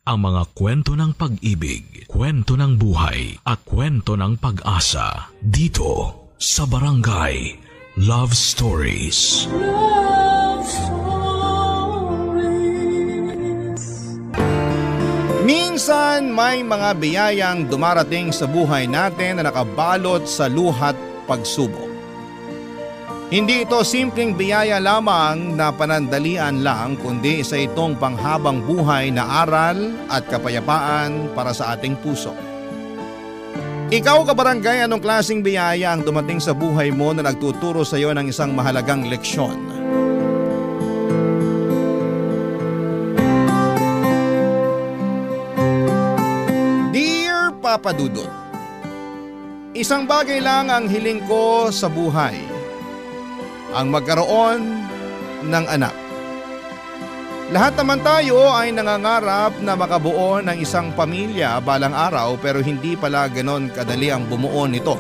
ang mga kwento ng pag-ibig, kwento ng buhay at kwento ng pag-asa dito sa Barangay Love Stories. Love Stories. Minsan may mga biyayang dumarating sa buhay natin na nakabalot sa luhat pagsubok. Hindi ito simpleng biyaya lamang na panandalian lang, kundi isa itong panghabang buhay na aral at kapayapaan para sa ating puso. Ikaw kabarangay, anong klaseng biyaya ang dumating sa buhay mo na nagtuturo sa iyo ng isang mahalagang leksyon? Dear Papa Dudut, isang bagay lang ang hiling ko sa buhay. Ang magkaroon ng anak. Lahat naman tayo ay nangangarap na makabuo ng isang pamilya balang araw, pero hindi pala ganon kadali ang bumuo nito.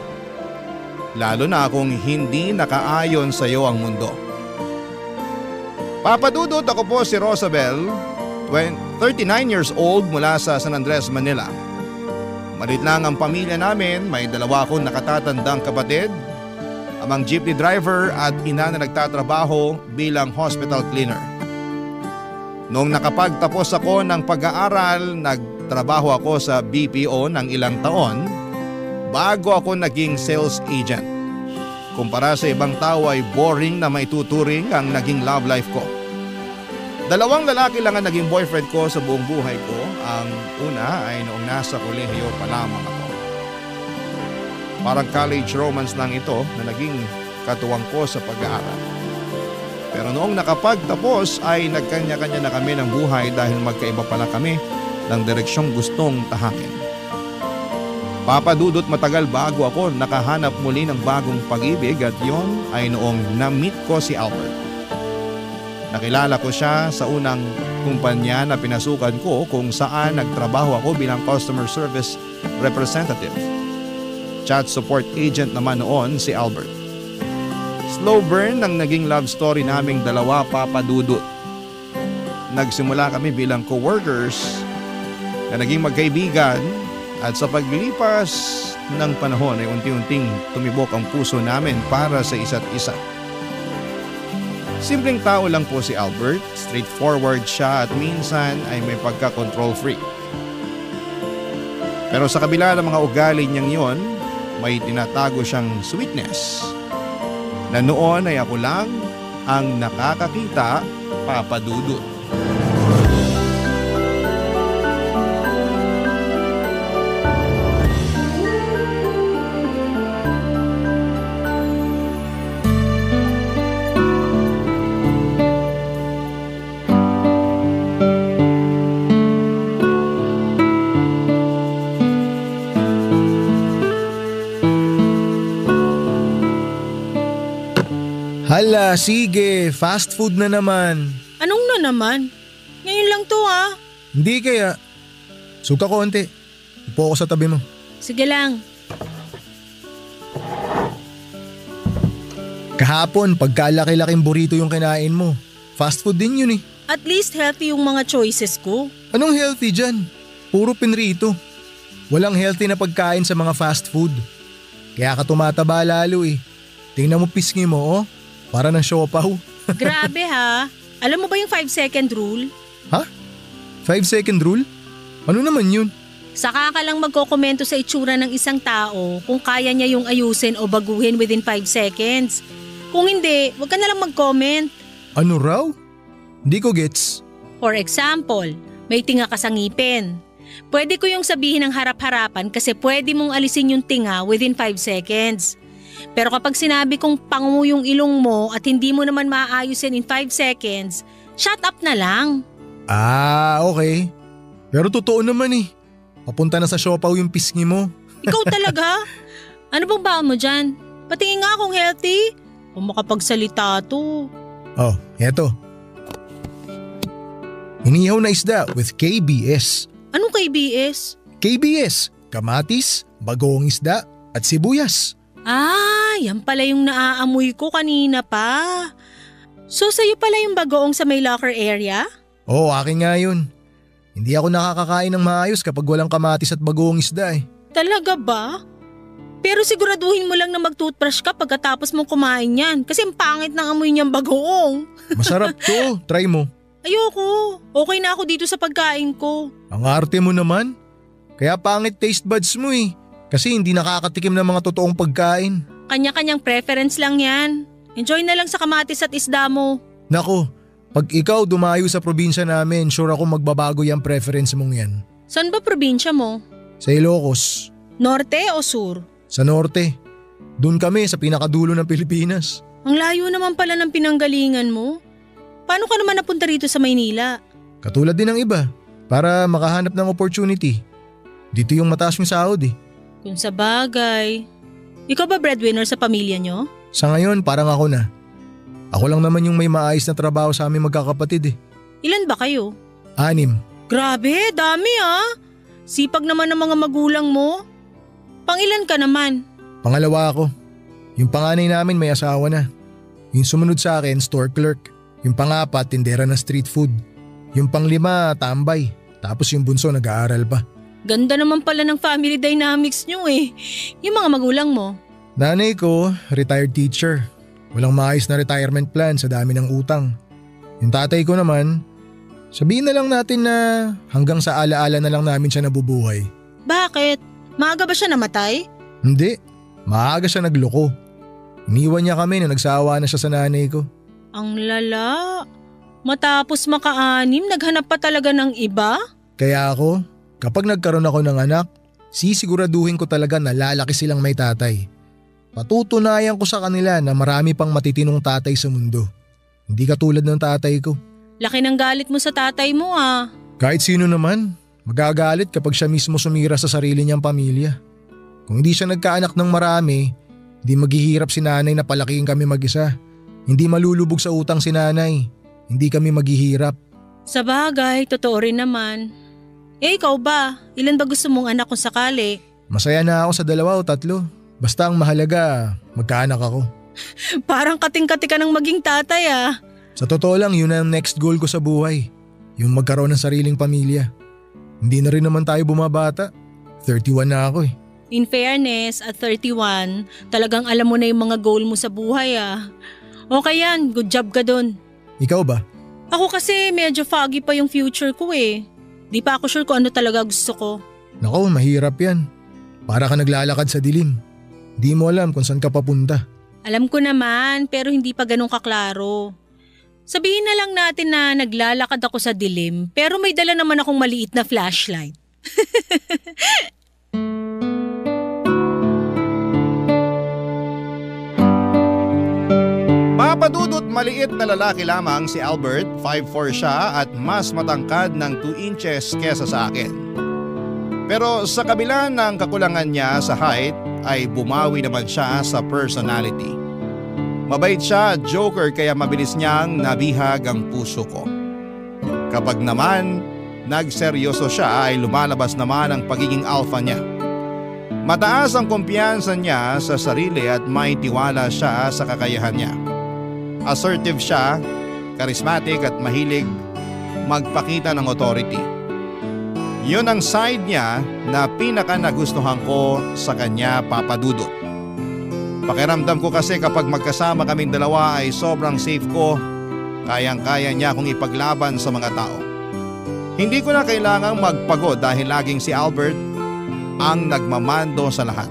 Lalo na kung hindi nakaayon sa iyo ang mundo. Papa Dudut, ako po si Rosabel, 39 years old mula sa San Andres, Manila. Malit lang ang pamilya namin, may dalawa akong nakatatandang kapatid, amang jeepney driver at ina na nagtatrabaho bilang hospital cleaner. Noong nakapagtapos ako ng pag-aaral, nagtrabaho ako sa BPO ng ilang taon bago ako naging sales agent. Kumpara sa ibang tao ay boring na maituturing ang naging love life ko. Dalawang lalaki lang ang naging boyfriend ko sa buong buhay ko. Ang una ay noong nasa kolehiyo pa lamang ako. Parang college romance lang ito na naging katuwang ko sa pag-aaral. Pero noong nakapagtapos ay nagkanya-kanya na kami ng buhay dahil magkaiba pala kami ng direksyong gustong tahakin. Papa Dudut, matagal bago ako nakahanap muli ng bagong pag-ibig at yon ay noong na-meet ko si Albert. Nakilala ko siya sa unang kumpanya na pinasukan ko kung saan nagtrabaho ako bilang customer service representative. Chat support agent naman noon si Albert. Slow burn ang naging love story naming dalawa, Papa Dudut. Nagsimula kami bilang co-workers na naging magkaibigan at sa paglipas ng panahon ay unti-unting tumibok ang puso namin para sa isa't isa. Simpleng tao lang po si Albert, straightforward siya at minsan ay may pagka-control freak. Pero sa kabila ng mga ugali niyang yon, may tinatago siyang sweetness na noon ay ako lang ang nakakakita, Papa Dudut. Hala, sige, fast food na naman. Anong na naman? Ngayon lang to ha. Hindi kaya. Suka konti. Upo ako sa tabi mo. Sige lang. Kahapon, pagkalaki-laking burrito yung kinain mo. Fast food din yun eh. At least healthy yung mga choices ko. Anong healthy dyan? Puro pinrito. Walang healthy na pagkain sa mga fast food. Kaya ka tumataba lalo eh. Tingnan mo pisngi mo oh. Para ng siopaw. Grabe ha. Alam mo ba yung 5-second rule? Ha? 5-second rule? Ano naman yun? Saka ka lang magkokomento sa itsura ng isang tao kung kaya niya yung ayusin o baguhin within 5 seconds. Kung hindi, wag ka na lang mag-comment. Ano raw? Hindi ko gets. For example, may tinga ka sa ngipin. Pwede ko yung sabihin ng harap-harapan kasi pwede mong alisin yung tinga within 5 seconds. Pero kapag sinabi kong pangu yung ilong mo at hindi mo naman maaayusin in 5 seconds, shut up na lang. Ah, okay. Pero totoo naman eh. Papunta na sa siopaw yung pisngi mo. Ikaw talaga? Ano bang baon mo dyan? Patingin nga kung healthy. Kung makapagsalita to. Oh, eto. Inihaw na isda with KBS. Anong KBS? KBS, kamatis, bagoong isda at sibuyas. Ah, yan pala yung naaamoy ko kanina pa. So sa'yo pala yung bagoong sa may locker area? Oo, akin nga yun. Hindi ako nakakakain ng maayos kapag walang kamatis at bagoong isda eh. Talaga ba? Pero siguraduhin mo lang na mag-toothbrush ka pagkatapos mong kumain yan kasi ang pangit ng amoy niyang bagoong. Masarap to, try mo. Ayoko, okay na ako dito sa pagkain ko. Ang arte mo naman. Kaya pangit taste buds mo eh. Kasi hindi nakakatikim ng mga totoong pagkain. Kanya-kanyang preference lang yan. Enjoy na lang sa kamatis at isda mo. Nako, pag ikaw dumayo sa probinsya namin, sure ako magbabago yung preference mong yan. Saan ba probinsya mo? Sa Ilocos. Norte o sur? Sa norte. Doon kami sa pinakadulo ng Pilipinas. Ang layo naman pala ng pinanggalingan mo. Paano ka naman napunta rito sa Maynila? Katulad din ng iba, para makahanap ng opportunity. Dito yung mataas yung sahod eh. Kung sa bagay. Ikaw ba breadwinner sa pamilya nyo? Sa ngayon parang ako na. Ako lang naman yung may maayos na trabaho sa aming magkakapatid eh. Ilan ba kayo? 6. Grabe, dami ah. Sipag naman ng mga magulang mo. Pangilan ka naman? Pangalawa ako. Yung panganay namin may asawa na. Yung sumunod sa akin, store clerk. Yung pangapat, tindera ng street food. Yung panglima, tambay. Tapos yung bunso nag-aaral pa. Ganda naman pala ng family dynamics nyo eh. Yung mga magulang mo? Nanay ko, retired teacher. Walang maayos na retirement plan sa dami ng utang. Yung tatay ko naman, sabihin na lang natin na hanggang sa alaala na lang namin siya nabubuhay. Bakit? Maaga ba siya namatay? Hindi, maaga siya nagloko. Iniwan niya kami nung nagsawa na siya sa nanay ko. Ang lala. Matapos maka-anim, naghanap pa talaga ng iba? Kaya ako, kapag nagkaroon ako ng anak, sisiguraduhin ko talaga na lalaki silang may tatay. Patutunayan ko sa kanila na marami pang matitinong tatay sa mundo. Hindi katulad ng tatay ko. Laki ng galit mo sa tatay mo ah. Kahit sino naman, magagalit kapag siya mismo sumira sa sarili niyang pamilya. Kung hindi siya nagkaanak ng marami, hindi maghihirap si nanay na palakihin kami mag-isa. Hindi malulubog sa utang si nanay. Hindi kami maghihirap. Sa bagay, totoo rin naman. Eh ikaw ba? Ilan ba gusto mong anak kung sakali? Masaya na ako sa 2 o 3. Basta ang mahalaga, magkaanak ako. Parang kating-kati ka ng maging tatay ah. Sa totoo lang, yun ang next goal ko sa buhay. Yung magkaroon ng sariling pamilya. Hindi na rin naman tayo bumabata. 31 na ako eh. In fairness, at 31, talagang alam mo na yung mga goal mo sa buhay ah. Okay yan, good job ka dun. Ikaw ba? Ako kasi medyo foggy pa yung future ko eh. Di pa ako sure kung ano talaga gusto ko. Nako, mahirap yan. Para ka naglalakad sa dilim. Di mo alam kung saan ka papunta. Alam ko naman, pero hindi pa ganun kaklaro. Sabihin na lang natin na naglalakad ako sa dilim, pero may dala naman akong maliit na flashlight. Mapadudot maliit na lalaki lamang si Albert, 5'4" siya at mas matangkad ng 2 inches kesa sa akin. Pero sa kabila ng kakulangan niya sa height ay bumawi naman siya sa personality. Mabait siya at joker kaya mabilis niyang nabihag ang puso ko. Kapag naman nagseryoso siya ay lumalabas naman ang pagiging alpha niya. Mataas ang kumpiyansa niya sa sarili at may tiwala siya sa kakayahan niya. Assertive siya, charismatic at mahilig magpakita ng authority. Yun ang side niya na pinaka nagustuhan ko sa kanya, Papa Dudut. Pakiramdam ko kasi kapag magkasama kaming dalawa ay sobrang safe ko, kayang-kaya niya akong ipaglaban sa mga tao. Hindi ko na kailangang magpagod dahil laging si Albert ang nagmamando sa lahat.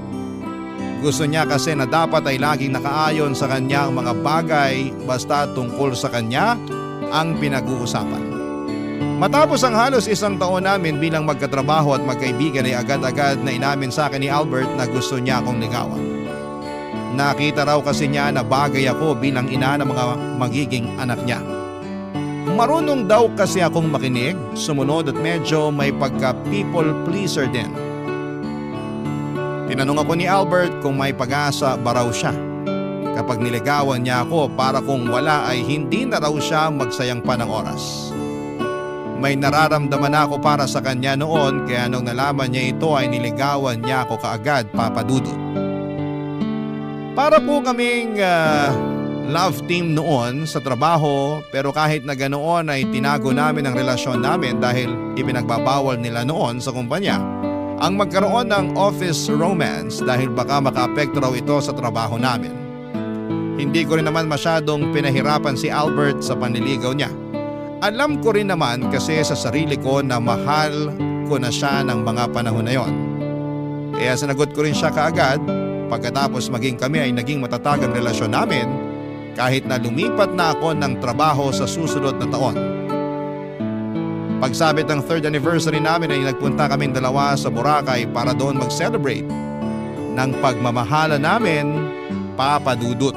Gusto niya kasi na dapat ay laging nakaayon sa kanyang mga bagay basta tungkol sa kanya ang pinag-uusapan. Matapos ang halos 1 taon namin bilang magkatrabaho at magkaibigan ay agad-agad na inamin sa akin ni Albert na gusto niya akong ligawan. Nakita raw kasi niya na bagay ako bilang ina ng mga magiging anak niya. Marunong daw kasi akong makinig, sumunod at medyo may pagka people pleaser din. Tinanong ako ni Albert kung may pag-asa ba raw siya. Kapag niligawan niya ako para kung wala ay hindi na raw siya magsayang pa ng oras. May nararamdaman ako para sa kanya noon kaya nung nalaman niya ito ay niligawan niya ako kaagad, Papa Dudut. Para po kaming love team noon sa trabaho, pero kahit na ganoon ay tinago namin ang relasyon namin dahil ipinagbabawal nila noon sa kumpanya ang magkaroon ng office romance dahil baka makaapekto raw ito sa trabaho namin. Hindi ko rin naman masyadong pinahirapan si Albert sa panliligaw niya. Alam ko rin naman kasi sa sarili ko na mahal ko na siya ng mga panahon na yon. Kaya sinagot ko rin siya kaagad pagkatapos maging kami ay naging matatag ang relasyon namin kahit na lumipat na ako ng trabaho sa susunod na taon. Pagsabit ng 3rd anniversary namin ay nagpunta kaming dalawa sa Boracay para doon mag-celebrate ng pagmamahala namin, Papa Dudut.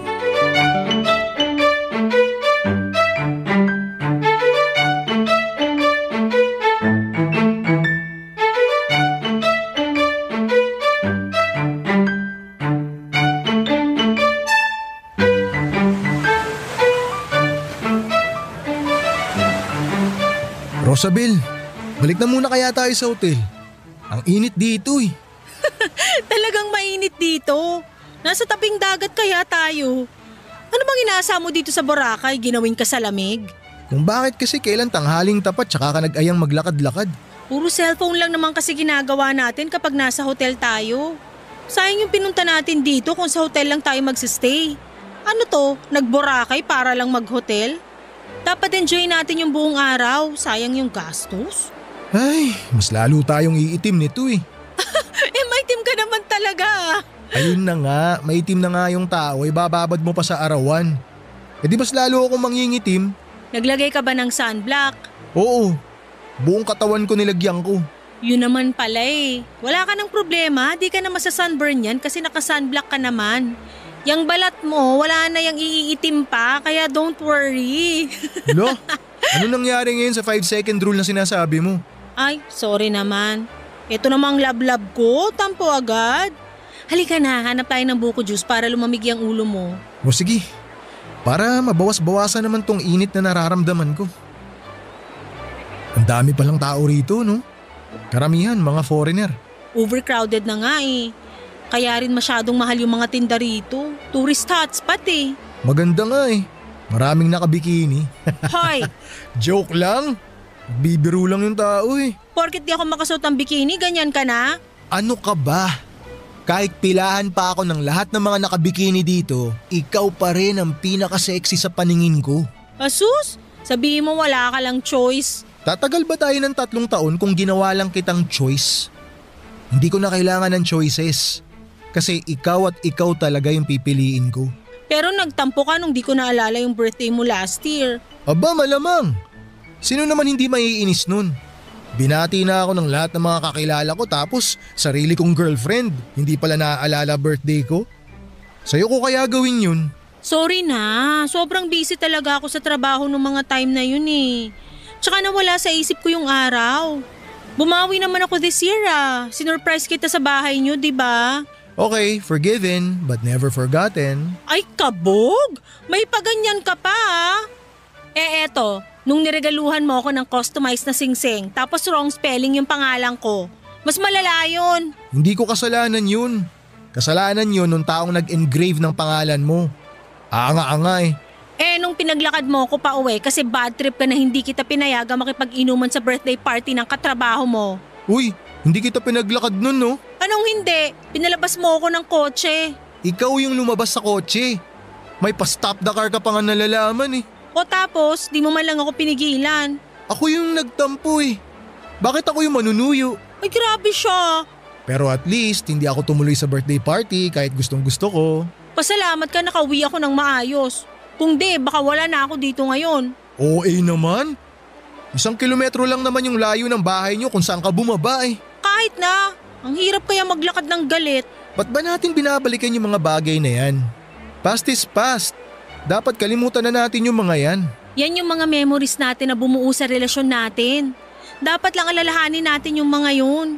Rosabel, balik na muna kaya tayo sa hotel. Ang init dito eh. Talagang mainit dito. Nasa tabing dagat kaya tayo. Ano bang inaasa mo dito sa Boracay? Ginawin ka sa lamig? Kung bakit kasi kailan tanghaling tapat tsaka ka nag-ayang maglakad-lakad. Puro cellphone lang naman kasi ginagawa natin kapag nasa hotel tayo. Sayang yung pinunta natin dito kung sa hotel lang tayo magsistay. Ano to? Nag-Boracay para lang mag-hotel? Dapat enjoy natin yung buong araw. Sayang yung gastos. Ay, mas lalo tayong iitim nito eh. Maitim ka naman talaga. Ayun na nga, maitim na nga yung tao ay bababad mo pa sa arawan. E di mas lalo akong mangingitim? Naglagay ka ba ng sunblock? Oo, buong katawan ko nilagyan ko. Yun naman pala eh. Wala ka ng problema, di ka na masasunburn yan kasi naka-sunblock ka naman. Yang balat mo, wala na yung iitim pa, kaya don't worry. Lo, ano nangyari ngayon sa 5-second rule na sinasabi mo? Ay, sorry naman. Ito namang lab-lab ko, tampo agad. Halika na, hanap tayo ng buko juice para lumamig yung ulo mo. O sige, para mabawas-bawasan naman tong init na nararamdaman ko. Ang dami palang tao rito, no? Karamihan, mga foreigner. Overcrowded na nga eh. Kaya rin masyadong mahal yung mga tinda rito. Tourist hotspot eh. Maganda nga eh. Maraming nakabikini. Hoy! Joke lang. Bibiro lang yung tao eh. Porket di ako makasuot ng bikini, ganyan ka na? Ano ka ba? Kahit pilahan pa ako ng lahat ng mga nakabikini dito, ikaw pa rin ang pinaka-sexy sa paningin ko. Asus? Sabihin mo wala ka lang choice. Tatagal ba tayo ng 3 taon kung ginawa lang kitang choice? Hindi ko na kailangan ng choices. Kasi ikaw at ikaw talaga yung pipiliin ko. Pero nagtampo ka nung di ko naalala yung birthday mo last year. Aba malamang. Sino naman hindi maiinis nun? Binati na ako ng lahat ng mga kakilala ko tapos sarili kong girlfriend. Hindi pala naaalala birthday ko. Sa'yo ko kaya gawin yun? Sorry na, sobrang busy talaga ako sa trabaho nung mga time na yun eh. Tsaka nawala sa isip ko yung araw. Bumawi naman ako this year ah. Sinurprise kita sa bahay nyo, di ba? Okay, forgiven but never forgotten. Ay kabog! May paganyan ka pa ah. Eto, nung niregaluhan mo ako ng customized na singsing tapos wrong spelling yung pangalan ko. Mas malala yun. Hindi ko kasalanan yun. Kasalanan yun nung taong nag-engrave ng pangalan mo. Anga-anga eh. Nung pinaglakad mo ako pa uwi kasi bad trip ka na hindi kita pinayaga makipag-inuman sa birthday party ng katrabaho mo. Uy, hindi kita pinaglakad nun no? Anong hindi? Pinalabas mo ako ng kotse. Ikaw yung lumabas sa kotse. May pa-stop the car ka pa nga nalalaman eh. O tapos, di mo man lang ako pinigilan. Ako yung nagtampo eh. Bakit ako yung manunuyo? Ay grabe siya. Pero at least hindi ako tumuloy sa birthday party kahit gustong gusto ko. Pasalamat ka nakauwi ako ng maayos. Kung di, baka wala na ako dito ngayon. OA naman. 1 kilometro lang naman yung layo ng bahay nyo kung saan ka bumaba eh. Kahit na, ang hirap kaya maglakad ng galit. Ba't ba natin binabalikan yung mga bagay na yan? Past is past. Dapat kalimutan na natin yung mga yan. Yan yung mga memories natin na bumuo sa relasyon natin. Dapat lang alalahanin natin yung mga yun.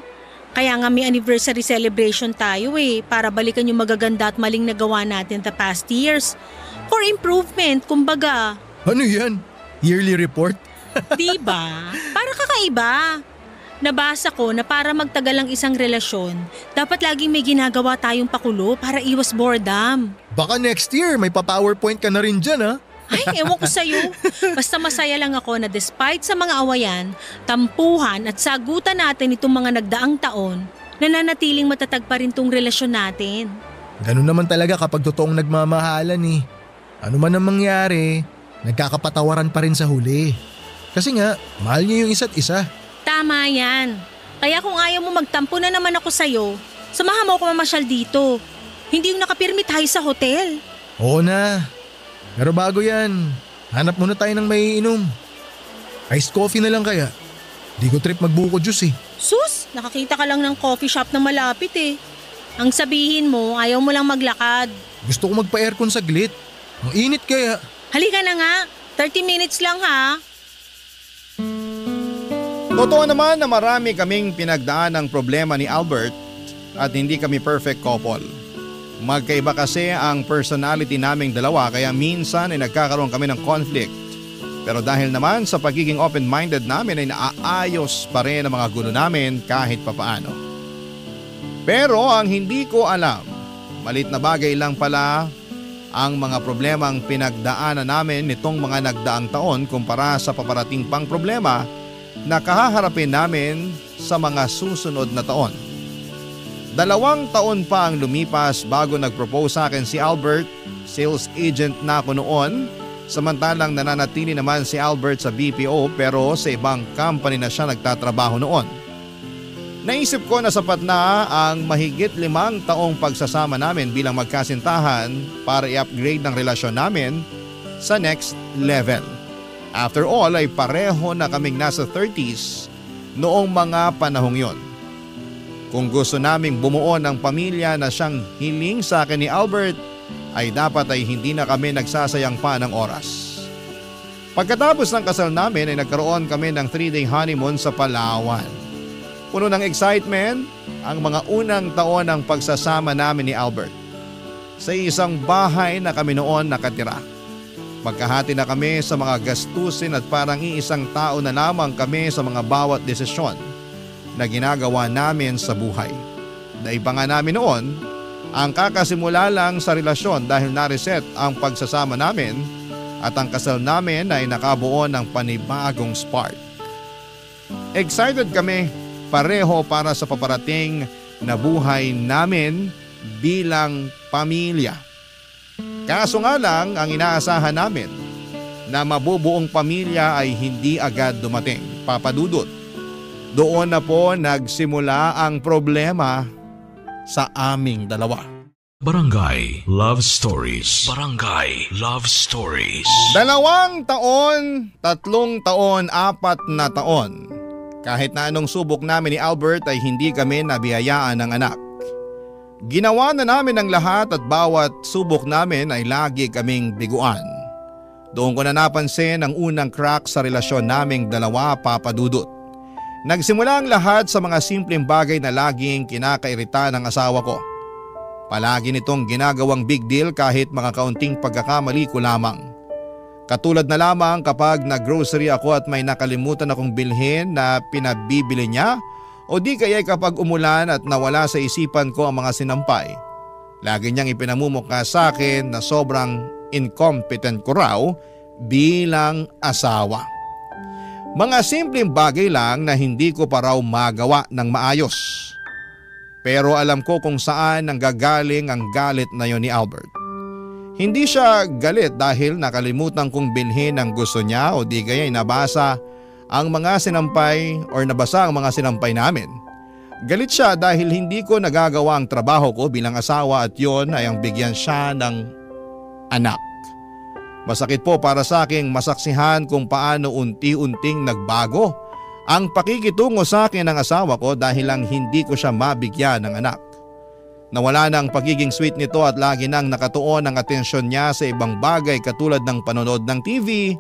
Kaya nga may anniversary celebration tayo eh, para balikan yung magaganda at maling nagawa natin the past years. For improvement, kumbaga. Ano yan? Yearly report? Diba? Para kakaiba. Nabasa ko na para magtagal ang isang relasyon, dapat laging may ginagawa tayong pakulo para iwas boredom. Baka next year may pa-PowerPoint ka na rin dyan ha? Ay, ewan ko sa'yo. Basta masaya lang ako na despite sa mga awayan, tampuhan at sagutan natin itong mga nagdaang taon, nananatiling matatag pa rin tong relasyon natin. Ganun naman talaga kapag totoong nagmamahalan eh. Ano man ang mangyari, nagkakapatawaran pa rin sa huli. Kasi nga, mahal niyo yung isa't isa. Tama yan. Kaya kung ayaw mo magtampo na naman ako sa'yo, samahan mo ako mamasyal dito. Hindi yung nakapirmi tayo sa hotel. Oo na. Pero bago yan, hanap muna tayo ng maiinom. Iced coffee na lang kaya. Di ko trip magbuko juice eh. Sus, nakakita ka lang ng coffee shop na malapit eh. Ang sabihin mo, ayaw mo lang maglakad. Gusto ko magpa-aircon saglit. Ang init kaya. Halika na nga, 30 minutes lang ha. Totoo naman na marami kaming pinagdaan ng problema ni Albert at hindi kami perfect couple. Magkaiba kasi ang personality naming dalawa kaya minsan ay nagkakaroon kami ng conflict. Pero dahil naman sa pagiging open-minded namin ay naaayos pa rin ang mga gulo namin kahit papaano. Pero ang hindi ko alam, malit na bagay lang pala ang mga problemang pinagdaanan namin nitong mga nagdaang taon kumpara sa paparating pang problema na kahaharapin namin sa mga susunod na taon. 2 taon pa ang lumipas bago nag-propose sa akin si Albert. Sales agent na ako noon, samantalang nananatili naman si Albert sa BPO pero sa ibang company na siya nagtatrabaho noon. Naisip ko na sapat na ang mahigit 5 taong pagsasama namin bilang magkasintahan para i-upgrade ng relasyon namin sa next level. After all ay pareho na kaming nasa 30s noong mga panahong yon. Kung gusto naming bumuo ng pamilya na siyang hiling sa akin ni Albert ay dapat ay hindi na kami nagsasayang pa ng oras. Pagkatapos ng kasal namin ay nagkaroon kami ng 3-day honeymoon sa Palawan. Puno ng excitement ang mga unang taon ng pagsasama namin ni Albert. Sa isang bahay na kami noon nakatira. Magkahati na kami sa mga gastusin at parang iisang tao na lamang kami sa mga bawat desisyon na ginagawa namin sa buhay. Naiba nga namin noon, ang kakasimula lang sa relasyon dahil na-reset ang pagsasama namin at ang kasal namin ay nakabuo ng panibagong spark. Excited kami pareho para sa paparating na buhay namin bilang pamilya. Kaso nga lang ang inaasahan namin na mabubuong pamilya ay hindi agad dumating. Papadudot. Doon na po nagsimula ang problema sa aming dalawa. Barangay Love Stories. Barangay Love Stories. 2 taon, 3 taon, 4 na taon. Kahit na anong subok namin ni Albert ay hindi kami nabiyayaan ng anak. Ginawa na namin ang lahat at bawat subok namin ay lagi kaming biguan. Doon ko na napansin ang unang crack sa relasyon naming dalawa, Papadudot. Nagsimula ang lahat sa mga simpleng bagay na laging kinakairita ng asawa ko. Palagi nitong ginagawang big deal kahit mga kaunting pagkakamali ko lamang. Katulad na lamang kapag nag-grocery ako at may nakalimutan akong bilhin na pinabibili niya o di kaya kapag umulan at nawala sa isipan ko ang mga sinampay. Lagi niyang ipinamumukha sa akin na sobrang incompetent ko raw bilang asawa. Mga simpleng bagay lang na hindi ko pa raw magawa ng maayos. Pero alam ko kung saan nanggagaling ang galit na yon ni Albert. Hindi siya galit dahil nakalimutan kong bilhin ang gusto niya o di kaya nabasa ang mga sinampay or nabasa ang mga sinampay namin. Galit siya dahil hindi ko nagagawa ang trabaho ko bilang asawa at yon ay ang bigyan siya ng anak. Masakit po para sa aking masaksihan kung paano unti-unting nagbago ang pakikitungo sa akin ng asawa ko dahil lang hindi ko siya mabigyan ng anak. Nawala na ang pagiging sweet nito at lagi nang nakatuon ang atensyon niya sa ibang bagay katulad ng panonood ng TV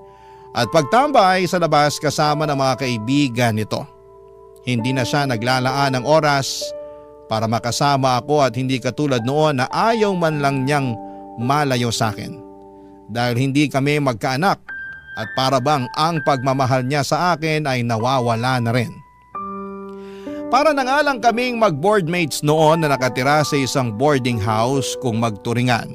at pagtambay sa labas kasama ng mga kaibigan nito. Hindi na siya naglalaan ng oras para makasama ako at hindi katulad noon na ayaw man lang niyang malayo sa akin. Dahil hindi kami magkaanak at para bang ang pagmamahal niya sa akin ay nawawala na rin. Para na nga lang kaming mag-boardmates noon na nakatira sa isang boarding house kung magturingan.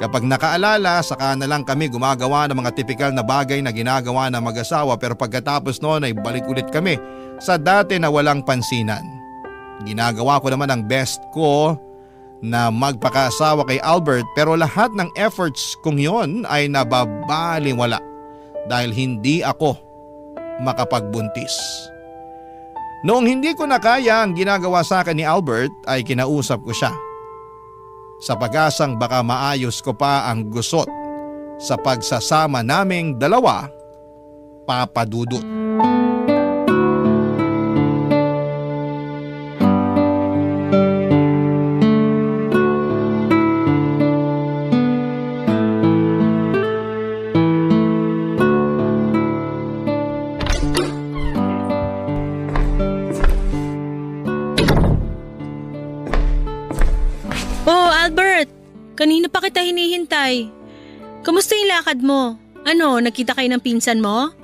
Kapag nakaalala, saka na lang kami gumagawa ng mga tipikal na bagay na ginagawa ng mag-asawa, pero pagkatapos noon ay balik ulit kami sa dati na walang pansinan. Ginagawa ko naman ang best ko na magpakaasawa kay Albert, pero lahat ng efforts kong yon ay nababaliwala dahil hindi ako makapagbuntis. Noong hindi ko na kaya ang ginagawa sa akin ni Albert ay kinausap ko siya. Sa pag-asang baka maayos ko pa ang gusot sa pagsasama naming dalawa, Papa Dudut. Kanina pa kita hinihintay. Kamusta yung lakad mo? Ano, nakita kayo ng pinsan mo?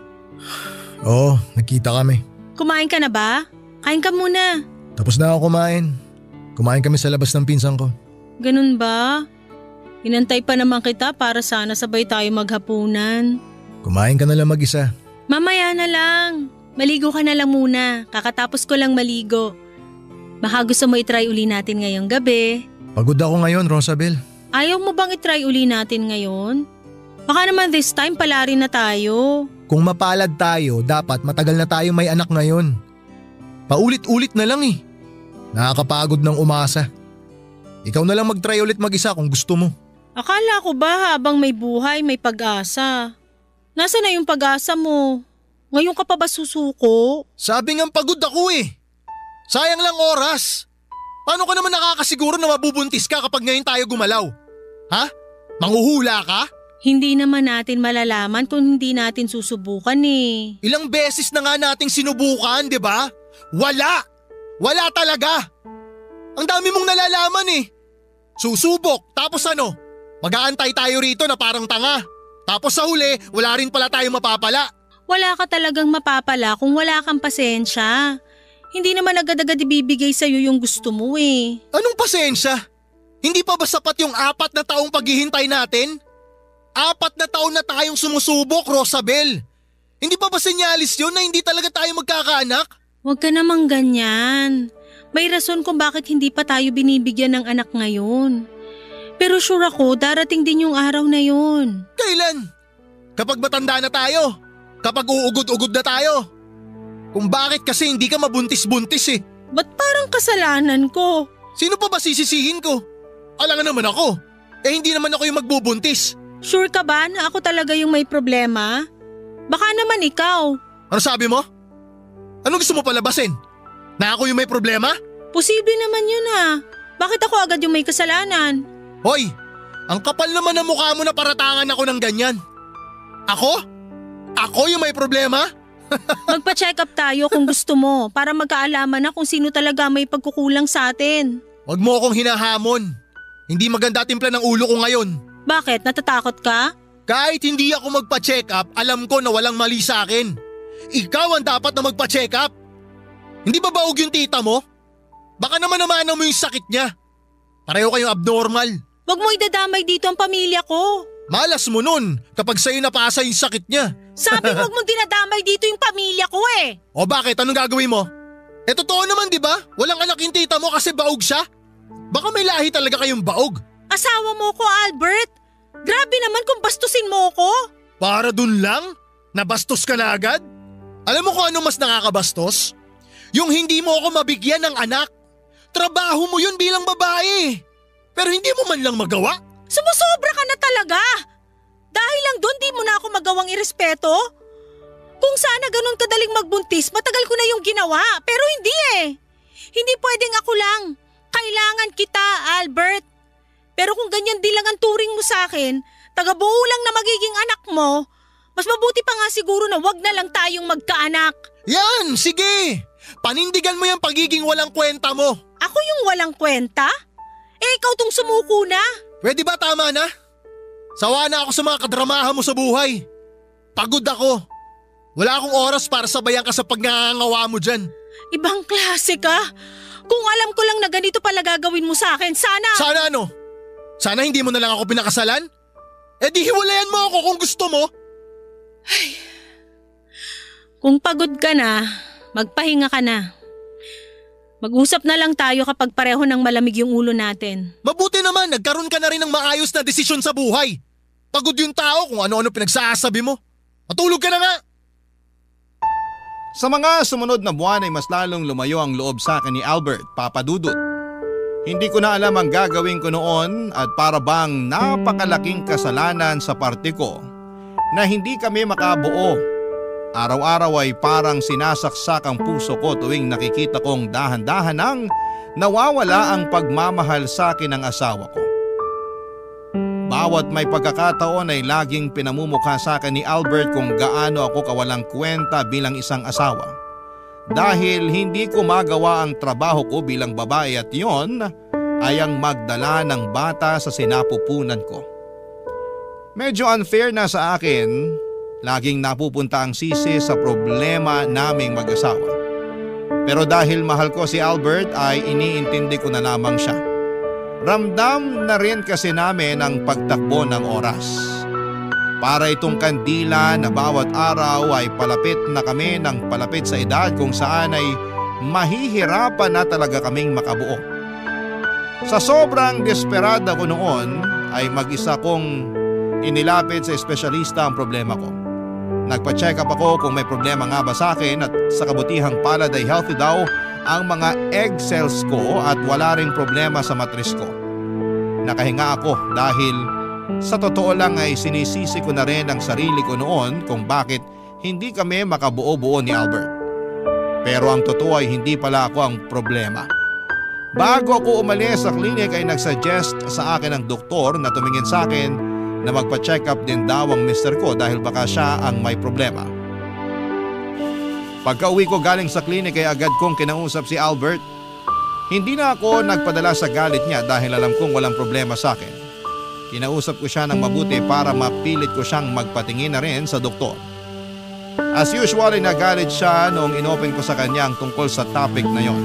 Oo, nakita kami. Kumain ka na ba? Kain ka muna. Tapos na ako kumain. Kumain kami sa labas ng pinsan ko. Ganun ba? Inantay pa naman kita para sana sabay tayo maghapunan. Kumain ka na lang mag-isa. Mamaya na lang. Maligo ka na lang muna. Kakatapos ko lang maligo. Baka gusto mo itry uli natin ngayong gabi. Pagod ako ngayon, Rosabel. Ayaw mo bang itry uli natin ngayon? Baka naman this time pala rin na tayo. Kung mapalad tayo, dapat matagal na tayo may anak ngayon. Paulit-ulit na lang eh. Nakakapagod ng umasa. Ikaw na lang mag-try ulit mag-isa kung gusto mo. Akala ko ba habang may buhay may pag-asa? Nasaan na yung pag-asa mo? Ngayon ka pa ba susuko? Sabi nga pagod ako eh. Sayang lang oras. Paano ka naman nakakasiguro na mabubuntis ka kapag ngayon tayo gumalaw? Ha? Manghuhula ka? Hindi naman natin malalaman kung hindi natin susubukan eh. Ilang beses na nga nating sinubukan, di ba? Wala! Wala talaga! Ang dami mong nalalaman eh. Susubok, tapos ano? Mag-aantay tayo rito na parang tanga. Tapos sa huli, wala rin pala tayong mapapala. Wala ka talagang mapapala kung wala kang pasensya. Hindi naman agad-agad ibibigay sa'yo yung gusto mo eh. Anong pasensya? Hindi pa ba sapat yung 4 na taong paghihintay natin? 4 na taon na tayong sumusubok, Rosabel. Hindi pa ba senyalis yun na hindi talaga tayo magkakaanak? Huwag ka namang ganyan. May rason kung bakit hindi pa tayo binibigyan ng anak ngayon. Pero sure ako, darating din yung araw na yun. Kailan? Kapag matanda na tayo? Kapag uugod-ugod na tayo? Kung bakit kasi hindi ka mabuntis-buntis eh. Ba't parang kasalanan ko? Sino pa ba sisisihin ko? Alangan naman ako. Eh hindi naman ako yung magbubuntis. Sure ka ba na ako talaga yung may problema? Baka naman ikaw. Ano sabi mo? Anong gusto mo palabasin? Na ako yung may problema? Posible naman yun ha. Bakit ako agad yung may kasalanan? Hoy, ang kapal naman ng mukha mo na paratangan ako ng ganyan. Ako? Ako yung may problema? Magpa-check up tayo kung gusto mo para magkaalaman na kung sino talaga may pagkukulang sa atin. Huwag mo akong hinahamon. Hindi maganda timpla ng ulo ko ngayon. Bakit? Natatakot ka? Kahit hindi ako magpa-check up, alam ko na walang mali sa akin. Ikaw ang dapat na magpa-check up. Hindi ba baog yung tita mo? Baka naman mo yung sakit niya. Pareho kayong abnormal. Huwag mo idadamay dito ang pamilya ko. Malas mo nun kapag sa'yo napasa yung sakit niya. Sabi huwag mong dinadamay dito yung pamilya ko eh. O bakit? Anong gagawin mo? Eh totoo naman di ba? Walang anak yung tita mo kasi baog siya. Baka may lahi talaga kayong baog. Asawa mo ko, Albert. Grabe naman kung bastusin mo ko. Para dun lang? Nabastos ka na agad? Alam mo kung ano mas nakakabastos? Yung hindi mo ako mabigyan ng anak. Trabaho mo yun bilang babae. Pero hindi mo man lang magawa. Sumusobra ka na talaga. Dahil lang doon di mo na ako magawang irespeto. Kung sana ganun kadaling magbuntis, matagal ko na yung ginawa. Pero hindi eh. Hindi pwedeng ako lang. Kailangan kita, Albert. Pero kung ganyan di lang ang turing mo sa akin, taga-buo lang na magiging anak mo, mas mabuti pa nga siguro na wag na lang tayong magkaanak. Yan, sige. Panindigan mo yung pagiging walang kwenta mo. Ako yung walang kwenta? Eh ikaw tong sumuko na. Pwede ba tama na? Sawa na ako sa mga kadramahan mo sa buhay. Pagod ako. Wala akong oras para sabayan ka sa pagngangawa mo dyan. Ibang klase ka. Kung alam ko lang na ganito pala gagawin mo sa akin, sana… Sana ano? Sana hindi mo na lang ako pinakasalan? Eh di hiwalayan mo ako kung gusto mo. Ay. Kung pagod ka na, magpahinga ka na. Mag-usap na lang tayo kapag pareho ng malamig yung ulo natin. Mabuti naman, nagkaroon ka na rin ng maayos na desisyon sa buhay. Pagod yung tao kung ano-ano pinagsasabi mo. Matulog ka na nga. Sa mga sumunod na buwan ay mas lalong lumayo ang loob sa akin ni Albert, Papa Dudut. Hindi ko na alam ang gagawin ko noon at para bang napakalaking kasalanan sa parte ko na hindi kami makabuo. Araw-araw ay parang sinasaksak ang puso ko tuwing nakikita kong dahan-dahan nang nawawala ang pagmamahal sa akin ng asawa ko. Bawat may pagkakataon ay laging pinamumukha sa akin ni Albert kung gaano ako kawalang kwenta bilang isang asawa. Dahil hindi ko magawa ang trabaho ko bilang babae at yon ay ang magdala ng bata sa sinapupunan ko. Medyo unfair na sa akin, laging napupunta ang sisi sa problema naming mag-asawa. Pero dahil mahal ko si Albert ay iniintindi ko na lamang siya. Ramdam na rin kasi namin ang pagtakbo ng oras. Para itong kandila na bawat araw ay palapit na kami ng palapit sa edad kung saan ay mahihirapan na talaga kaming makabuo. Sa sobrang desperada ko noon ay mag-isa kong inilapit sa espesyalista ang problema ko. Nagpa-check up ako kung may problema nga ba sa akin at sa kabutihang palad ay healthy daw ang mga egg cells ko at wala ring problema sa matris ko. Nakahinga ako dahil sa totoo lang ay sinisisi ko na rin ang sarili ko noon kung bakit hindi kami makabuo-buo ni Albert. Pero ang totoo ay hindi pala ako ang problema. Bago ako umalis sa klinik ay nagsuggest sa akin ang doktor na tumingin sa akin na magpa-check up din daw ang mister ko dahil baka siya ang may problema. Pagka uwi ko galing sa klinik ay agad kong kinausap si Albert. Hindi na ako nagpadala sa galit niya dahil alam kong walang problema sa akin. Kinausap ko siya ng mabuti para mapilit ko siyang magpatingin na rin sa doktor. As usual ay nagalit siya noong inopen ko sa kanya ang tungkol sa topic na yon.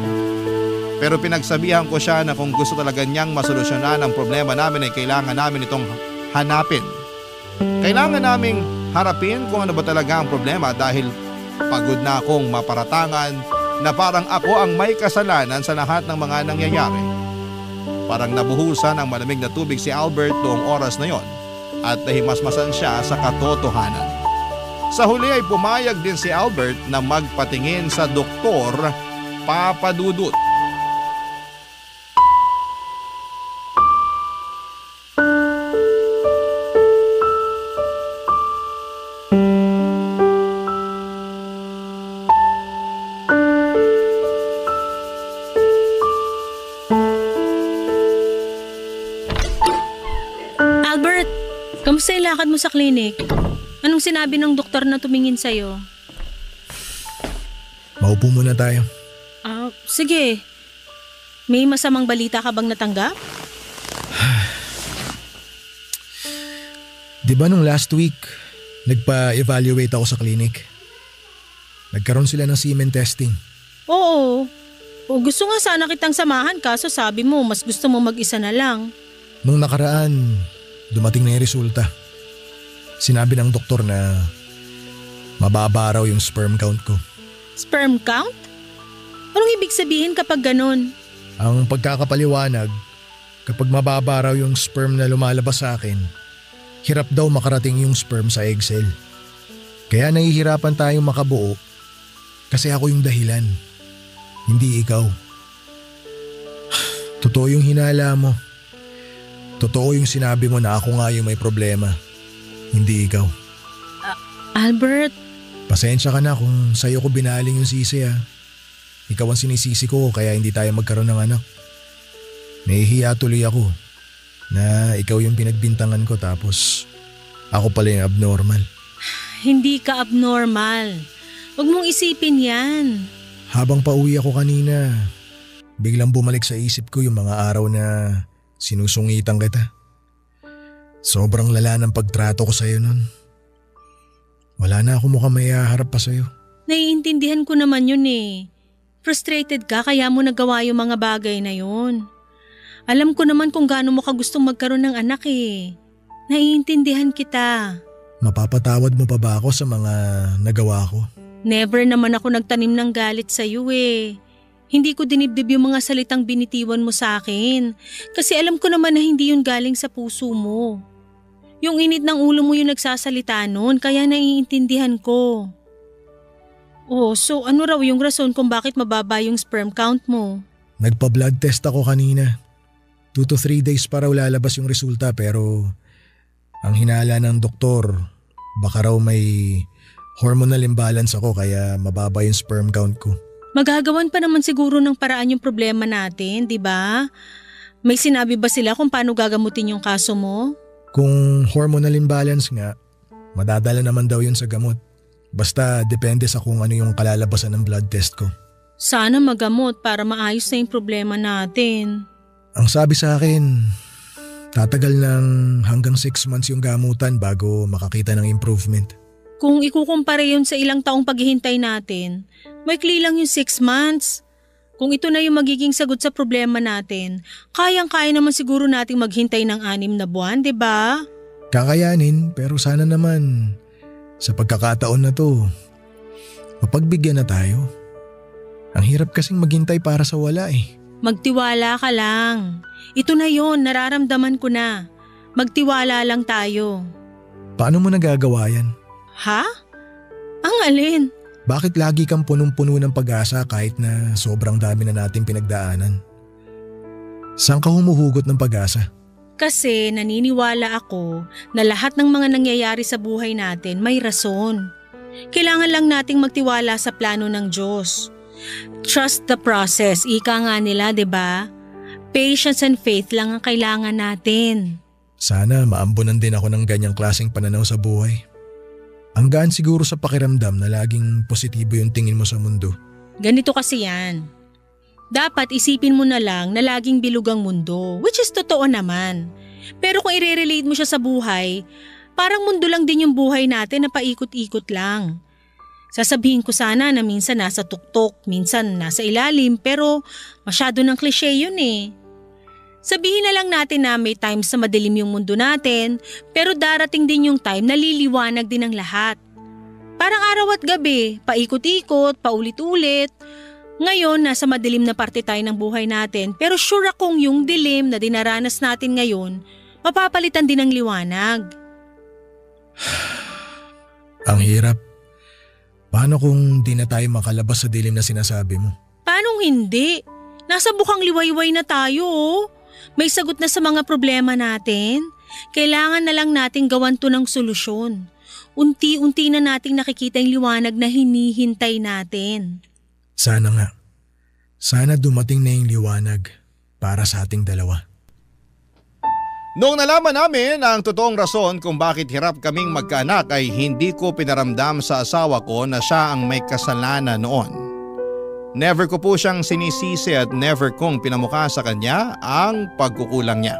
Pero pinagsabihan ko siya na kung gusto talaga niyang masolusyonan ang problema namin ay kailangan namin itong hanapin. Kailangan naming harapin kung ano ba talaga ang problema dahil pagod na akong maparatangan na parang ako ang may kasalanan sa lahat ng mga nangyayari. Parang nabuhusan ng malamig na tubig si Albert noong oras na yon at nahimasmasan siya sa katotohanan. Sa huli ay pumayag din si Albert na magpatingin sa doktor, Papa Dudut. Kamusta yung lakad mo sa klinik? Anong sinabi ng doktor na tumingin sa'yo? Maupo muna tayo. Sige. May masamang balita ka bang natanggap? Di ba nung last week, nagpa-evaluate ako sa klinik? Nagkaroon sila ng semen testing. Oo. Gusto nga sana kitang samahan kaso sabi mo mas gusto mo mag-isa na lang. Nung nakaraan, dumating na yung resulta. Sinabi ng doktor na mababa raw yung sperm count ko. Sperm count? Anong ibig sabihin kapag ganun? Ang pagkakapaliwanag, kapag mababa raw yung sperm na lumalabas sa akin, hirap daw makarating yung sperm sa egg cell. Kaya nahihirapan tayong makabuo kasi ako yung dahilan, hindi ikaw. Totoo yung hinala mo. Totoo yung sinabi mo na ako nga yung may problema, hindi ikaw. Albert? Pasensya ka na kung sa'yo ko binaling yung sisi ha. Ikaw ang sinisisi ko kaya hindi tayo magkaroon ng anak. Nahihiya tuloy ako na ikaw yung pinagbintangan ko tapos ako pala yung abnormal. Hindi ka abnormal. Huwag mong isipin yan. Habang pauwi ako kanina, biglang bumalik sa isip ko yung mga araw na sinusungitan kita. Sobrang lala ng pagtrato ko sa'yo nun. Wala na ako mukhang may haharap pa sa'yo. Naiintindihan ko naman yun eh. Frustrated ka kaya mo nagawa yung mga bagay na yun. Alam ko naman kung gaano mo ka gustong magkaroon ng anak eh. Naiintindihan kita. Mapapatawad mo pa ba ako sa mga nagawa ko? Never naman ako nagtanim ng galit sa'yo eh. Hindi ko dinibdib yung mga salitang binitiwan mo sa akin. Kasi alam ko naman na hindi yun galing sa puso mo. Yung init ng ulo mo yung nagsasalita nun, kaya naiintindihan ko. Oh, so ano raw yung rason kung bakit mababa yung sperm count mo? Nagpa-blood test ako kanina. 2 to 3 days pa raw lalabas yung resulta pero ang hinala ng doktor, baka raw may hormonal imbalance ako kaya mababa yung sperm count ko. Magagawan pa naman siguro ng paraan yung problema natin, di ba? May sinabi ba sila kung paano gagamutin yung kaso mo? Kung hormonal imbalance nga, madadala naman daw yun sa gamot. Basta depende sa kung ano yung kalalabasan ng blood test ko. Sana magamot para maayos na yung problema natin. Ang sabi sa akin, tatagal ng hanggang 6 months yung gamutan bago makakita ng improvement. Kung ikukumpara yun sa ilang taong paghihintay natin, maikli lang yung 6 months. Kung ito na yung magiging sagot sa problema natin, kayang-kaya naman siguro nating maghintay ng 6 na buwan, di ba? Kakayanin, pero sana naman sa pagkakataon na to, mapagbigyan na tayo. Ang hirap kasing maghintay para sa wala eh. Magtiwala ka lang. Ito na yon, nararamdaman ko na. Magtiwala lang tayo. Paano mo nagagawa yan? Ha? Ang alin? Bakit lagi kang punong-puno ng pag-asa kahit na sobrang dami na nating pinagdaanan? Saan ka humuhugot ng pag-asa? Kasi naniniwala ako na lahat ng mga nangyayari sa buhay natin may rason. Kailangan lang nating magtiwala sa plano ng Diyos. Trust the process, ika nga nila, 'di ba? Patience and faith lang ang kailangan natin. Sana maambunan din ako ng ganyang klaseng pananaw sa buhay. Ang gaan siguro sa pakiramdam na laging positibo yung tingin mo sa mundo. Ganito kasi yan. Dapat isipin mo na lang na laging bilog ang mundo, which is totoo naman. Pero kung i-relate mo siya sa buhay, parang mundo lang din yung buhay natin na paikot-ikot lang. Sasabihin ko sana na minsan nasa tuktok, minsan nasa ilalim, pero masyado ng cliche yun eh. Sabihin na lang natin na may times na madilim yung mundo natin, pero darating din yung time na liliwanag din ang lahat. Parang araw at gabi, paikot-ikot, paulit-ulit. Ngayon, nasa madilim na parte tayo ng buhay natin, pero sure akong yung dilim na dinaranas natin ngayon, mapapalitan din ng liwanag. Ang hirap. Paano kung di na tayo makalabas sa dilim na sinasabi mo? Paano hindi? Nasa bukang liwayway na tayo oh. May sagot na sa mga problema natin. Kailangan na lang nating gawan to ng solusyon. Unti-unti na nating nakikita yung liwanag na hinihintay natin. Sana nga. Sana dumating na yung liwanag para sa ating dalawa. Noong nalaman namin ang totoong rason kung bakit hirap kaming magkaanak ay hindi ko pinaramdam sa asawa ko na siya ang may kasalanan noon. Never ko po siyang sinisisi at never kong pinamukha sa kanya ang pagkukulang niya.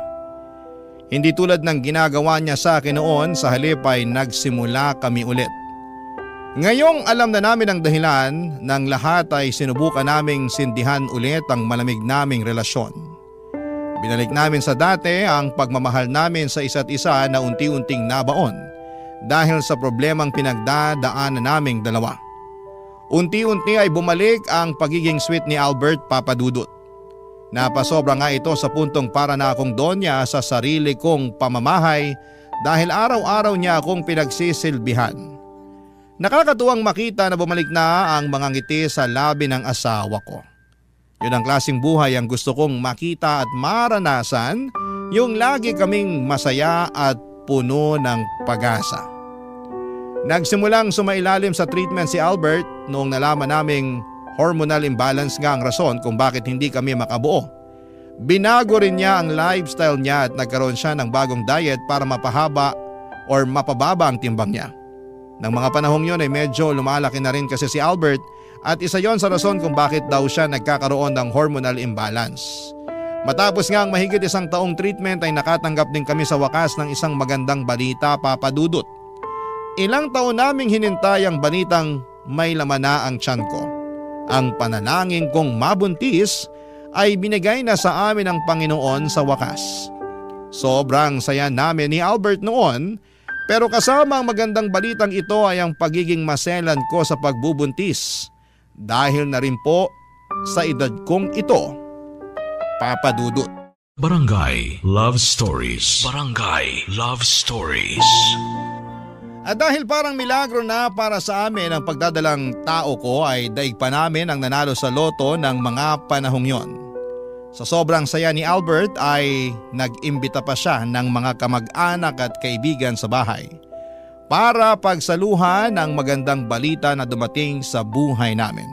Hindi tulad ng ginagawa niya sa akin noon, sa halip ay nagsimula kami ulit. Ngayong alam na namin ang dahilan ng lahat ay sinubukan naming sindihan ulit ang malamig naming relasyon. Binalik namin sa dati ang pagmamahal namin sa isa't isa na unti-unting nabaon dahil sa problemang pinagdadaanan naming dalawa. Unti-unti ay bumalik ang pagiging sweet ni Albert, Papa Dudut. Napasobra nga ito sa puntong para na akong donya sa sarili kong pamamahay dahil araw-araw niya akong pinagsisilbihan. Nakakatuwang makita na bumalik na ang mga ngiti sa labi ng asawa ko. Yun ang klaseng buhay ang gusto kong makita at maranasan, yung lagi kaming masaya at puno ng pag-asa. Nagsimulang sumailalim sa treatment si Albert noong nalaman naming hormonal imbalance nga ang rason kung bakit hindi kami makabuo. Binago rin niya ang lifestyle niya at nagkaroon siya ng bagong diet para mapahaba or mapababa ang timbang niya. Nang mga panahong yun ay medyo lumalaki na rin kasi si Albert at isa yon sa rason kung bakit daw siya nagkakaroon ng hormonal imbalance. Matapos nga ang mahigit 1 taong treatment ay nakatanggap din kami sa wakas ng isang magandang balita, Papa Dudut. Ilang taon naming hinintay ang balitang may laman na ang tiyan ko. Ang panalangin kong mabuntis ay binigay na sa amin ng Panginoon sa wakas. Sobrang saya namin ni Albert noon, pero kasama ang magandang balitang ito ay ang pagiging maselan ko sa pagbubuntis. Dahil na rin po sa edad kong ito, Papa Dudut. Barangay Love Stories. Barangay Love Stories. At dahil parang milagro na para sa amin ang pagdadalang tao ko ay daig pa namin ang nanalo sa loto ng mga panahong yon. Sa sobrang saya ni Albert ay nag-imbita pa siya ng mga kamag-anak at kaibigan sa bahay para pagsaluhan ang magandang balita na dumating sa buhay namin.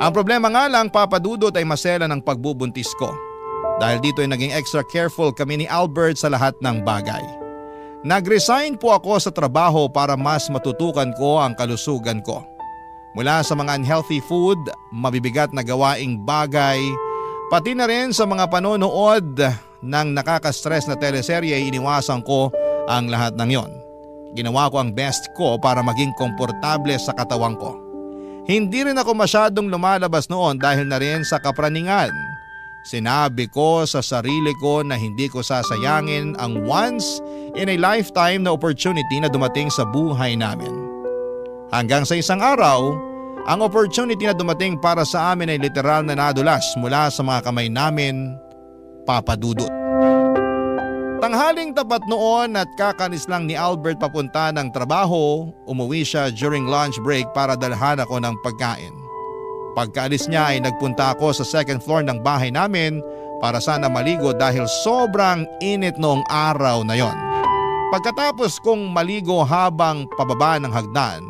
Ang problema nga lang, Papa Dudut, ay masela ng pagbubuntis ko. Dahil dito ay naging extra careful kami ni Albert sa lahat ng bagay. Nag-resign po ako sa trabaho para mas matutukan ko ang kalusugan ko. Mula sa mga unhealthy food, mabibigat na gawaing bagay, pati na rin sa mga panonood ng nakaka-stress na teleserye ay iniwasan ko ang lahat ng yon. Ginawa ko ang best ko para maging komportable sa katawan ko. Hindi rin ako masyadong lumalabas noon dahil na rin sa kapraningan. Sinabi ko sa sarili ko na hindi ko sasayangin ang once in a lifetime na opportunity na dumating sa buhay namin. Hanggang sa isang araw, ang opportunity na dumating para sa amin ay literal na nadulas mula sa mga kamay namin, Papa Dudut. Tanghaling tapat noon at kakalis lang ni Albert papunta ng trabaho, umuwi siya during lunch break para dalhan ako ng pagkain. Pagkaalis niya ay nagpunta ako sa second floor ng bahay namin para sana maligo dahil sobrang init noong araw na yon. Pagkatapos kong maligo habang pababa ng hagdan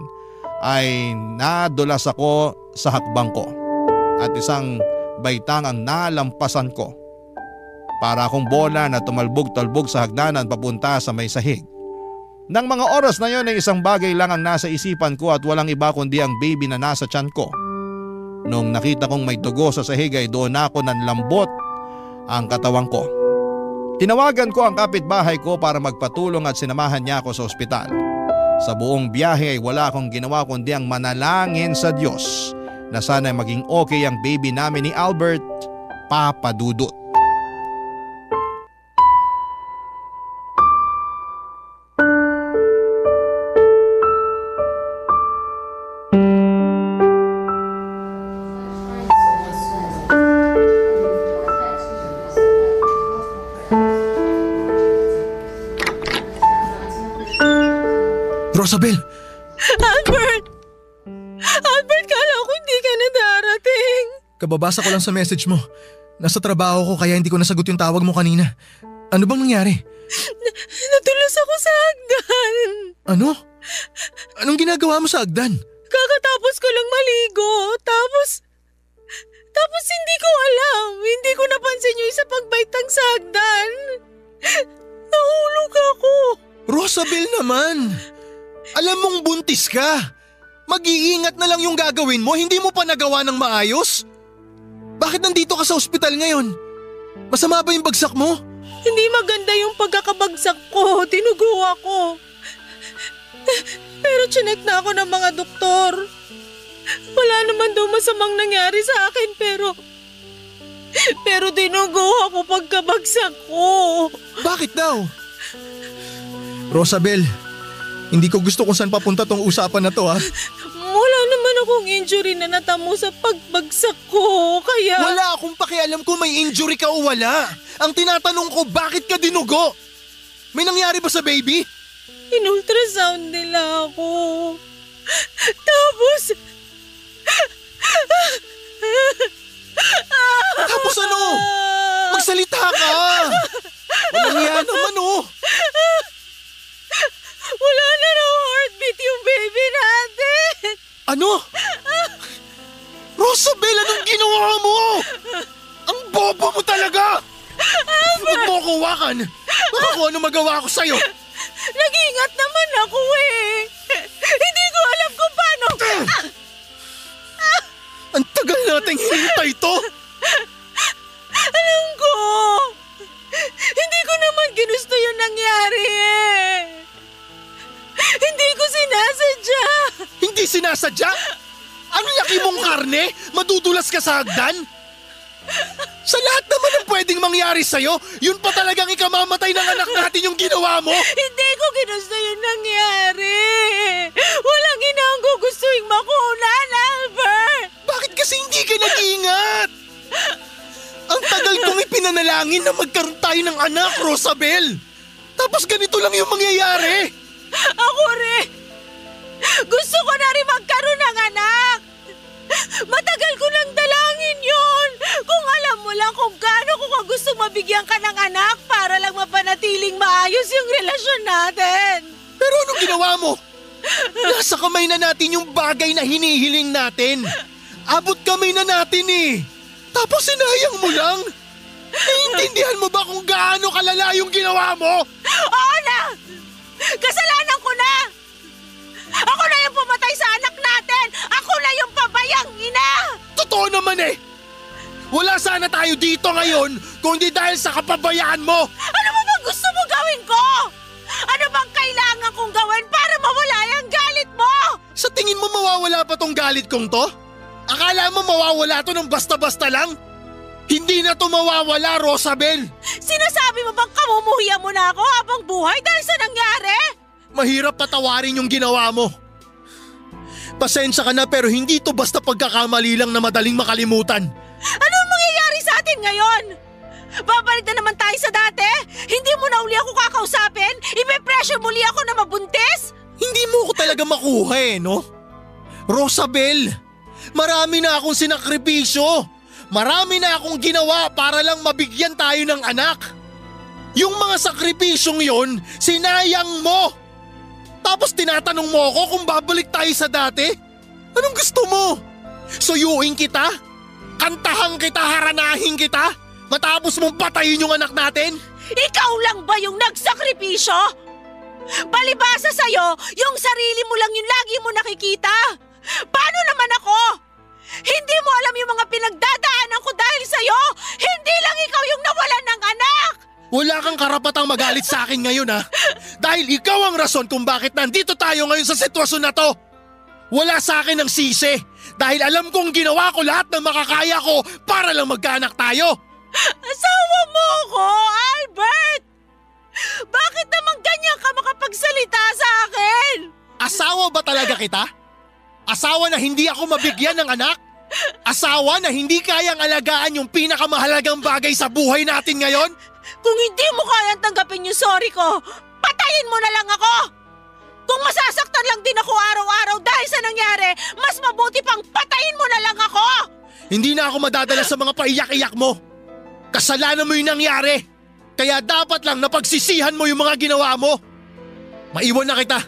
ay nadulas ako sa hakbang ko at isang baitang ang nalampasan ko. Para akong bola na tumalbog-talbog sa hagdanan papunta sa may sahig. Nang mga oras na yon ay isang bagay lang ang nasa isipan ko at walang iba kundi ang baby na nasa tiyan ko. Nung nakita kong may dugo sa sahig ay doon ako nanlambot ang katawan ko. Tinawagan ko ang kapitbahay ko para magpatulong at sinamahan niya ako sa ospital. Sa buong biyahe ay wala akong ginawa kundi ang manalangin sa Diyos na sana maging okay ang baby namin ni Albert, Papa Dudut. Rosabel! Albert! Albert, kala ko hindi ka na darating. Kababasa ko lang sa message mo. Nasa trabaho ko kaya hindi ko nasagot yung tawag mo kanina. Ano bang nangyari? Natulas ako sa hagdan. Ano? Anong ginagawa mo sa hagdan? Kakatapos ko lang maligo. Tapos hindi ko alam. Hindi ko napansin yung isa pagbaitang sa hagdan. Nahulog ako. Rosabel naman! Alam mong buntis ka. Mag-iingat na lang yung gagawin mo, hindi mo pa nagawa ng maayos? Bakit nandito ka sa ospital ngayon? Masama ba yung bagsak mo? Hindi maganda yung pagkakabagsak ko. Tinugo ako. Pero chinek na ako ng mga doktor. Wala naman daw masamang nangyari sa akin pero tinugo ako pagkabagsak ko. Bakit daw? Rosabel, hindi ko gusto kung saan papunta tong usapan na to ha. Wala naman akong injury na natamo sa pagbagsak ko, kaya… Wala akong pakialam kung may injury ka o wala. Ang tinatanong ko, bakit ka dinugo? May nangyari ba sa baby? In-ultrasound nila ako. Tapos ano? Magsalita ka! Walang yan naman oh! Wala na raw heartbeat yung baby natin! Ano? Rosabel, anong ginawa mo? Ang bobo mo talaga! Huwag mo ako hawakan! Baka kung ano magawa ko sa'yo! Nag-iingat naman ako eh! Hindi ko alam kung paano… Ang tagal nating hinintay to! Alam ko! Hindi ko naman ginusto yung nangyari eh! Hindi ko karne? Madudulas ka sa hagdan? Sa lahat naman ng pwedeng mangyari sa'yo, yun pa talagang ikamamatay ng anak natin yung ginawa mo? Hindi ko ginusto yung nangyari. Walang ina ang gugustuhin makunan, Albert. Bakit kasi hindi ka nag-iingat? Ang tagal kong ipinanalangin na magkaroon tayo ng anak, Rosabel. Tapos ganito lang yung mangyayari. Ako rin. Gusto ko na rin magkaroon ng anak. Matagal ko nang dalangin yun. Kung alam mo lang kung gaano ko gustong mabigyan ka ng anak para lang mapanatiling maayos yung relasyon natin. Pero anong ginawa mo? Nasa kamay na natin yung bagay na hinihiling natin. Abot kamay na natin eh. Tapos sinayang mo lang. Naiintindihan mo ba kung gaano kalala yung ginawa mo? Oo na! Kasalanan ko na! Ako na yung pumatay sa anak natin! Ako na yung pabayang ina! Totoo naman eh! Wala sana tayo dito ngayon kung di dahil sa kapabayaan mo! Ano ba bang gusto mo gawin ko? Ano bang kailangan kong gawin para mawala yung galit mo? Sa tingin mo mawawala pa tong galit kong to? Akala mo mawawala to ng basta-basta lang? Hindi na to mawawala, Rosabel! Sinasabi mo bang kamumuhiya mo na ako habang buhay dahil sa nangyari? Mahirap patawarin yung ginawa mo. Pasensya ka na pero hindi to basta pagkakamali lang na madaling makalimutan. Ano ang mangyayari sa atin ngayon? Babalik na naman tayo sa dati? Hindi mo na uli ako kakausapin? Ipe-pressure muli ako na mabuntis? Hindi mo ko talaga makuha eh, no? Rosabel, marami na akong sinakripisyo. Marami na akong ginawa para lang mabigyan tayo ng anak. Yung mga sakripisyong yon, sinayang mo. Tapos tinatanong mo ako kung babalik tayo sa dati? Anong gusto mo? Suyuin kita? Kantahan kita, haranahin kita? Matapos mong patayin yung anak natin? Ikaw lang ba yung nagsakripisyo? Palibasa sa'yo, yung sarili mo lang yung lagi mo nakikita. Paano naman ako? Hindi mo alam yung mga pinagdadaanan ko dahil sa'yo? Hindi lang ikaw yung nawalan ng anak! Wala kang karapatang magalit sa akin ngayon ha. Dahil ikaw ang rason kung bakit nandito tayo ngayon sa sitwasyon na to. Wala sa akin ang sisi. Dahil alam kong ginawa ko lahat ng makakaya ko para lang magkaanak tayo. Asawa mo ako, Albert! Bakit naman ganyan ka makapagsalita sa akin? Asawa ba talaga kita? Asawa na hindi ako mabigyan ng anak? Asawa na hindi kayang alagaan yung pinakamahalagang bagay sa buhay natin ngayon? Kung hindi mo kayang tanggapin yung sorry ko, patayin mo na lang ako! Kung masasaktan lang din ako araw-araw dahil sa nangyari, mas mabuti pang patayin mo na lang ako! Hindi na ako madadala sa mga paiyak-iyak mo. Kasalanan mo yung nangyari. Kaya dapat lang napagsisihan mo yung mga ginawa mo. Maiwan na kita.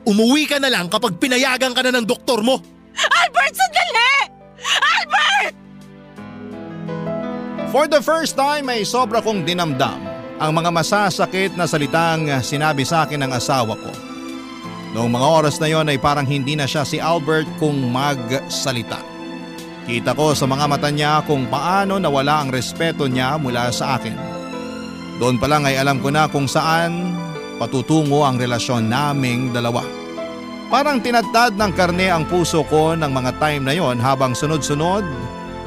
Umuwi ka na lang kapag pinayagan ka na ng doktor mo. Albert, sandali! Albert! For the first time ay sobra kong dinamdam ang mga masasakit na salitang sinabi sa akin ng asawa ko. Noong mga oras na yon ay parang hindi na siya si Albert kung magsalita. Kita ko sa mga mata niya kung paano nawala ang respeto niya mula sa akin. Doon pa lang ay alam ko na kung saan patutungo ang relasyon naming dalawa. Parang tinadtad ng karne ang puso ko ng mga time na yon habang sunod-sunod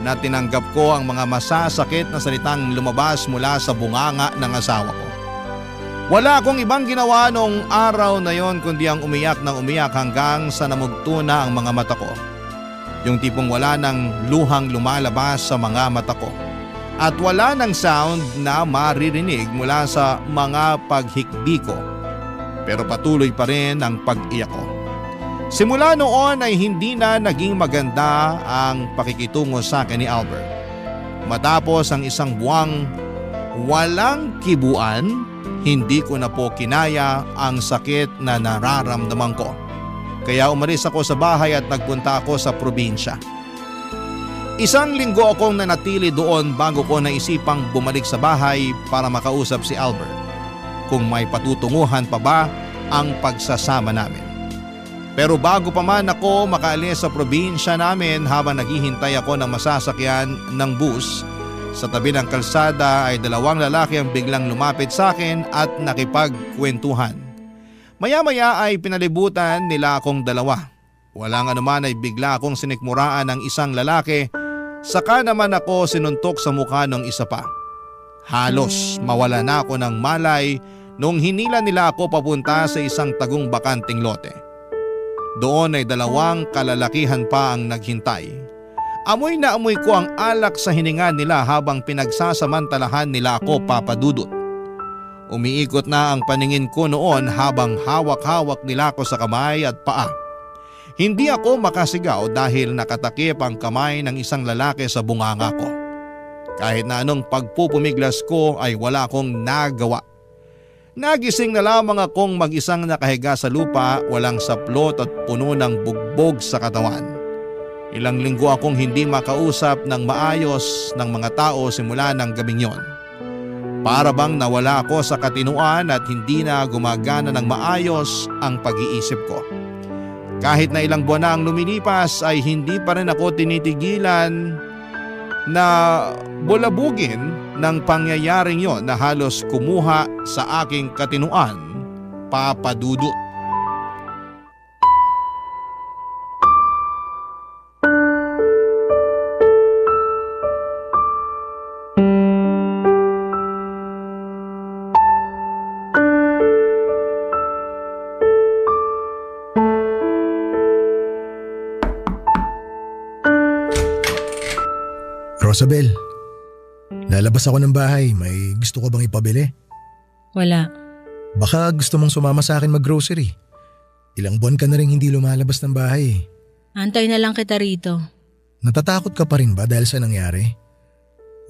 na tinanggap ko ang mga masasakit na salitang lumabas mula sa bunganga ng asawa ko. Wala akong ibang ginawa noong araw na yon kundi ang umiyak ng umiyak hanggang sa namugto na ang mga mata ko. Yung tipong wala ng luhang lumalabas sa mga mata ko. At wala ng sound na maririnig mula sa mga paghikbi ko. Pero patuloy pa rin ang pag-iyak ko. Simula noon ay hindi na naging maganda ang pakikitungo sa akin ni Albert. Matapos ang isang buwang walang kibuan, hindi ko na po kinaya ang sakit na nararamdaman ko. Kaya umalis ako sa bahay at nagpunta ako sa probinsya. Isang linggo akong nanatili doon bago ko naisipang bumalik sa bahay para makausap si Albert kung may patutunguhan pa ba ang pagsasama namin. Pero bago pa man ako makaalis sa probinsya namin habang naghihintay ako ng masasakyan ng bus, sa tabi ng kalsada ay dalawang lalaki ang biglang lumapit sa akin at nakipagkwentuhan. Maya-maya ay pinalibutan nila akong dalawa. Walang anuman ay bigla akong sinikmuraan ng isang lalaki, saka naman ako sinuntok sa mukha ng isa pa. Halos mawala na ako ng malay nung hinila nila ako papunta sa isang tagong bakanting lote. Doon ay 2 kalalakihan pa ang naghintay. Amoy na amoy ko ang alak sa hininga nila habang pinagsasamantalahan nila ako, Papa Dudut. Umiikot na ang paningin ko noon habang hawak-hawak nila ako sa kamay at paa. Hindi ako makasigaw dahil nakatakip ang kamay ng isang lalaki sa bunganga ko. Kahit na anong pagpupumiglas ko ay wala akong nagawa. Nagising na lamang akong mag-isang nakahiga sa lupa, walang saplot at puno ng bugbog sa katawan. Ilang linggo akong hindi makausap ng maayos ng mga tao simula ng gabing yon. Para bang nawala ako sa katinuan at hindi na gumagana ng maayos ang pag-iisip ko. Kahit na ilang buwan na ang lumilipas ay hindi pa rin ako tinitigilan na bulabugin ng pangyayaring yon na halos kumuha sa aking katinuan, Papa Dudut. Rosabel, lalabas ako ng bahay. May gusto ko bang ipabili? Wala. Baka gusto mong sumama sa akin mag-grocery. Ilang buwan ka na rin hindi lumalabas ng bahay. Antay na lang kita rito. Natatakot ka pa rin ba dahil sa nangyari?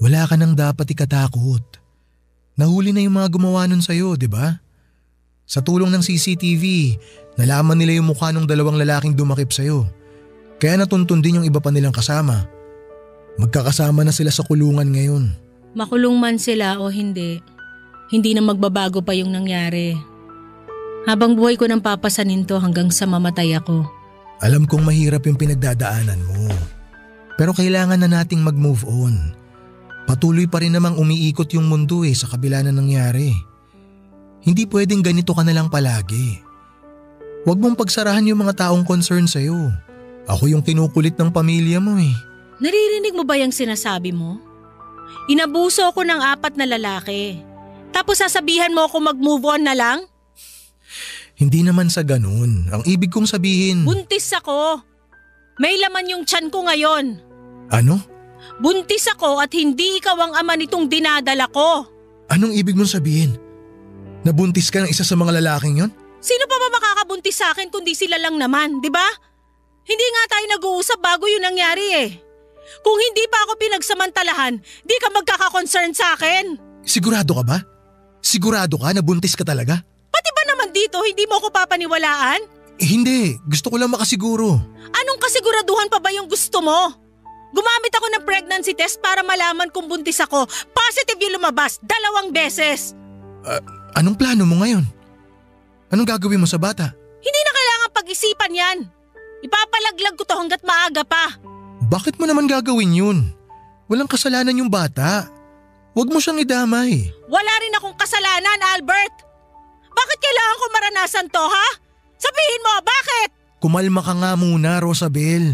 Wala ka nang dapat ikatakot. Nahuli na yung mga gumawa nun sa'yo, di ba? Sa tulong ng CCTV, nalaman nila yung mukha ng 2 lalaking dumakip sa'yo. Kaya natuntun din yung iba pa nilang kasama. Magkakasama na sila sa kulungan ngayon. Makulong man sila o hindi, hindi na magbabago pa yung nangyari. Habang buhay ko nang papasanin to hanggang sa mamatay ako. Alam kong mahirap yung pinagdadaanan mo. Pero kailangan na nating mag-move on. Patuloy pa rin namang umiikot yung mundo sa kabila na nangyari. Hindi pwedeng ganito ka na lang palagi. Huwag mong pagsarahan yung mga taong concern sa'yo. Ako yung kinukulit ng pamilya mo Naririnig mo ba yung sinasabi mo? Inabuso ako ng 4 na lalaki. Tapos sasabihan mo ako mag-move on na lang? Hindi naman sa ganun. Ang ibig kong sabihin… Buntis ako. May laman yung tiyan ko ngayon. Ano? Buntis ako at hindi ikaw ang ama nitong dinadala ko. Anong ibig mong sabihin? Nabuntis ka ng isa sa mga lalaking yon? Sino pa ba makakabuntis sa akin kundi sila lang naman, di ba? Hindi nga tayo nag-uusap bago yun nangyari Kung hindi pa ako pinagsamantalahan, di ka magkaka-concern sa akin. Sigurado ka ba? Sigurado ka na buntis ka talaga? Pati ba naman dito hindi mo ako papaniwalaan? Hindi, gusto ko lang makasiguro. Anong kasiguraduhan pa ba yung gusto mo? Gumamit ako ng pregnancy test para malaman kung buntis ako. Positive yung lumabas, 2 beses. Anong plano mo ngayon? Anong gagawin mo sa bata? Hindi na kailangan pag-isipan yan. Ipapalaglag ko to hanggat maaga pa. Bakit mo naman gagawin yun? Walang kasalanan yung bata. Huwag mo siyang idamay. Wala rin akong kasalanan, Albert. Bakit kailangan ko maranasan to, ha? Sabihin mo, bakit? Kumalma ka nga muna, Rosabel.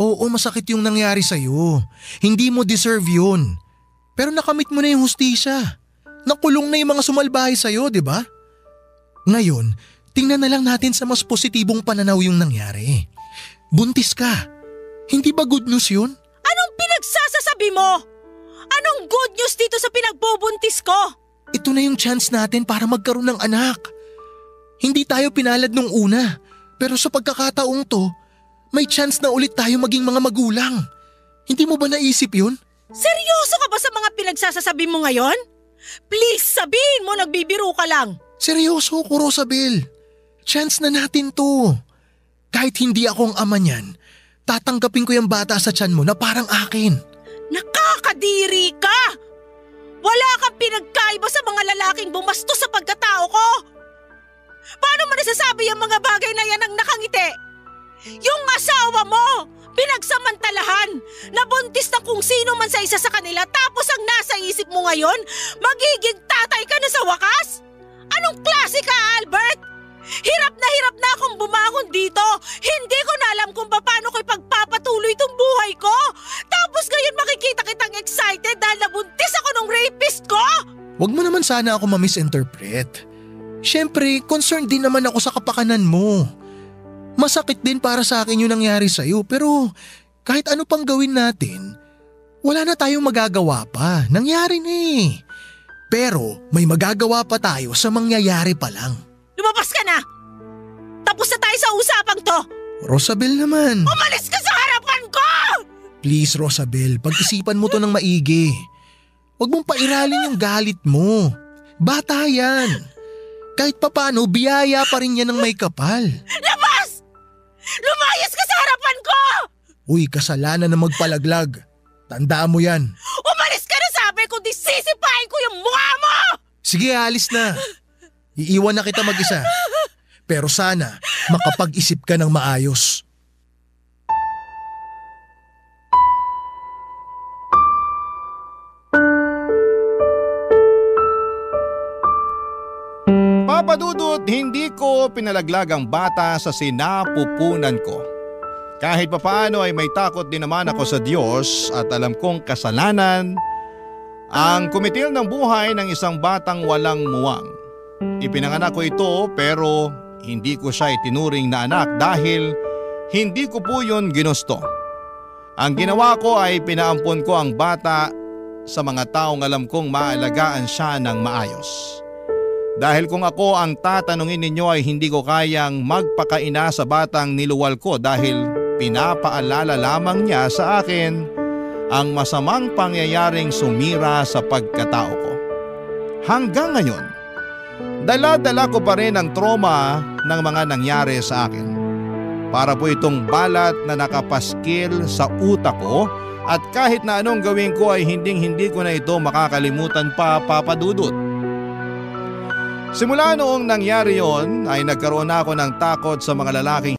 Oo, masakit yung nangyari sa'yo. Hindi mo deserve yun. Pero nakamit mo na yung hustisya. Nakulong na yung mga sumalbahay sa'yo, di ba? Ngayon, tingnan na lang natin sa mas positibong pananaw yung nangyari. Buntis ka. Hindi ba good news yun? Anong pinagsasasabi mo? Anong good news dito sa pinagbubuntis ko? Ito na yung chance natin para magkaroon ng anak. Hindi tayo pinalad nung una, pero sa pagkakataong to, may chance na ulit tayo maging mga magulang. Hindi mo ba naisip yun? Seryoso ka ba sa mga pinagsasasabi mo ngayon? Please, sabihin mo nagbibiro ka lang. Seryoso ko, Rosabel. Chance na natin to. Kahit hindi ako ang ama niyan, tatanggapin ko yung bata sa tiyan mo na parang akin. Nakakadiri ka! Wala kang pinagkaiba sa mga lalaking bumastos sa pagkatao ko. Paano mo nasasabi yung mga bagay na yan ang nakangiti? Yung asawa mo, pinagsamantalahan, nabuntis ng kung sino man sa isa sa kanila tapos ang nasa isip mo ngayon, magiging tatay ka na sa wakas? Anong klase ka, Albert? Hirap na akong bumangon dito. Hindi ko na alam kung paano ko ipagpapatuloy itong buhay ko. Tapos ngayon makikita kitang excited dahil nabuntis ako ng rapist ko? Huwag mo naman sana ako ma-misinterpret. Siyempre, concerned din naman ako sa kapakanan mo. Masakit din para sa akin yung nangyari sa'yo, pero kahit ano pang gawin natin, wala na tayong magagawa pa. Nangyari na eh. Pero may magagawa pa tayo sa mangyayari pa lang. Lumabas ka na! Tapos na tayo sa usapang to! Rosabel naman. Umalis ka sa harapan ko! Please Rosabel, pag-isipan mo to ng maigi. Huwag mong pairalin yung galit mo. Bata yan. Kahit papano, biyaya pa rin yan ng may kapal. Labas! Lumayas ka sa harapan ko! Uy, kasalanan na magpalaglag. Tandaan mo yan. Umalis ka na sabi ko, di sisipain ko yung mukha mo! Sige, alis na. Iiwan na kita mag-isa. Pero sana makapag-isip ka ng maayos. Papa Dudut, hindi ko pinalaglag ang bata sa sinapupunan ko. Kahit papaano ay may takot din naman ako sa Diyos at alam kong kasalanan ang kumitil ng buhay ng isang batang walang muwang. Ipinanganak ko ito pero hindi ko siya itinuring na anak dahil hindi ko po yun ginusto. Ang ginawa ko ay pinaampon ko ang bata sa mga taong alam kong maalagaan siya ng maayos. Dahil kung ako ang tatanungin ninyo ay hindi ko kayang magpakaina sa batang niluwal ko dahil pinapaalala lamang niya sa akin ang masamang pangyayaring sumira sa pagkatao ko. Hanggang ngayon, dala-dala ko pa rin ang trauma ng mga nangyari sa akin. Para po itong balat na nakapaskil sa utak ko at kahit na anong gawin ko ay hindi ko na ito makakalimutan pa, Papa Dudut. Simula noong nangyari yon ay nagkaroon ako ng takot sa mga lalaking